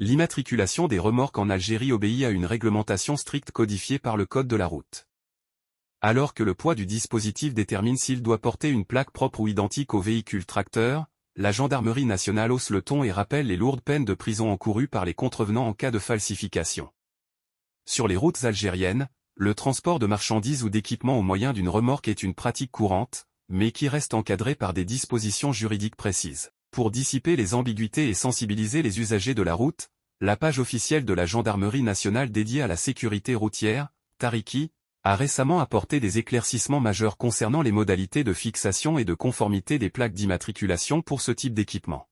L'immatriculation des remorques en Algérie obéit à une réglementation stricte codifiée par le Code de la route. Alors que le poids du dispositif détermine s'il doit porter une plaque propre ou identique au véhicule tracteur, la gendarmerie nationale hausse le ton et rappelle les lourdes peines de prison encourues par les contrevenants en cas de falsification. Sur les routes algériennes, le transport de marchandises ou d'équipements au moyen d'une remorque est une pratique courante, mais qui reste encadrée par des dispositions juridiques précises. Pour dissiper les ambiguïtés et sensibiliser les usagers de la route, la page officielle de la gendarmerie nationale dédiée à la sécurité routière, Tariki, a récemment apporté des éclaircissements majeurs concernant les modalités de fixation et de conformité des plaques d'immatriculation pour ce type d'équipement.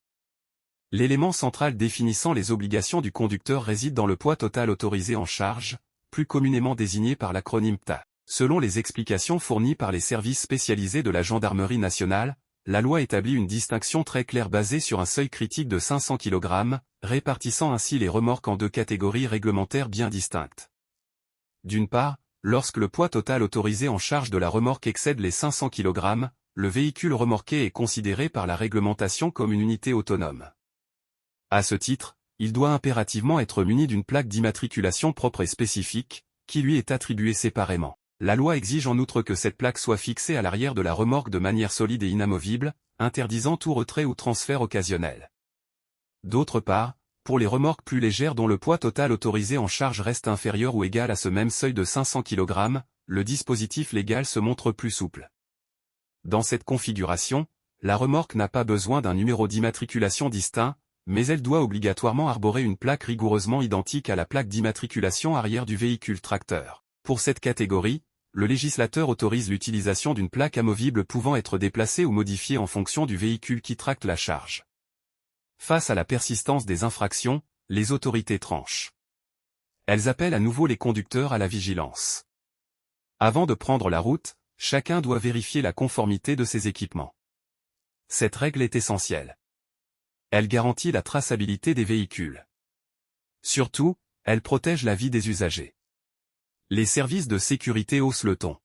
L'élément central définissant les obligations du conducteur réside dans le poids total autorisé en charge, plus communément désigné par l'acronyme PTA. Selon les explications fournies par les services spécialisés de la gendarmerie nationale, la loi établit une distinction très claire basée sur un seuil critique de 500 kg, répartissant ainsi les remorques en deux catégories réglementaires bien distinctes. D'une part, lorsque le poids total autorisé en charge de la remorque excède les 500 kg, le véhicule remorqué est considéré par la réglementation comme une unité autonome. À ce titre, il doit impérativement être muni d'une plaque d'immatriculation propre et spécifique, qui lui est attribuée séparément. La loi exige en outre que cette plaque soit fixée à l'arrière de la remorque de manière solide et inamovible, interdisant tout retrait ou transfert occasionnel. D'autre part, pour les remorques plus légères dont le poids total autorisé en charge reste inférieur ou égal à ce même seuil de 500 kg, le dispositif légal se montre plus souple. Dans cette configuration, la remorque n'a pas besoin d'un numéro d'immatriculation distinct, mais elle doit obligatoirement arborer une plaque rigoureusement identique à la plaque d'immatriculation arrière du véhicule tracteur. Pour cette catégorie, le législateur autorise l'utilisation d'une plaque amovible pouvant être déplacée ou modifiée en fonction du véhicule qui tracte la charge. Face à la persistance des infractions, les autorités tranchent. Elles appellent à nouveau les conducteurs à la vigilance. Avant de prendre la route, chacun doit vérifier la conformité de ses équipements. Cette règle est essentielle. Elle garantit la traçabilité des véhicules. Surtout, elle protège la vie des usagers. Les services de sécurité haussent le ton.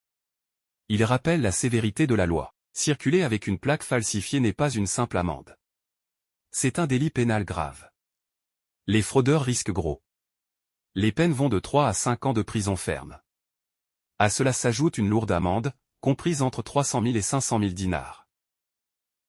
Ils rappellent la sévérité de la loi. Circuler avec une plaque falsifiée n'est pas une simple amende. C'est un délit pénal grave. Les fraudeurs risquent gros. Les peines vont de 3 à 5 ans de prison ferme. À cela s'ajoute une lourde amende, comprise entre 300 000 et 500 000 dinars.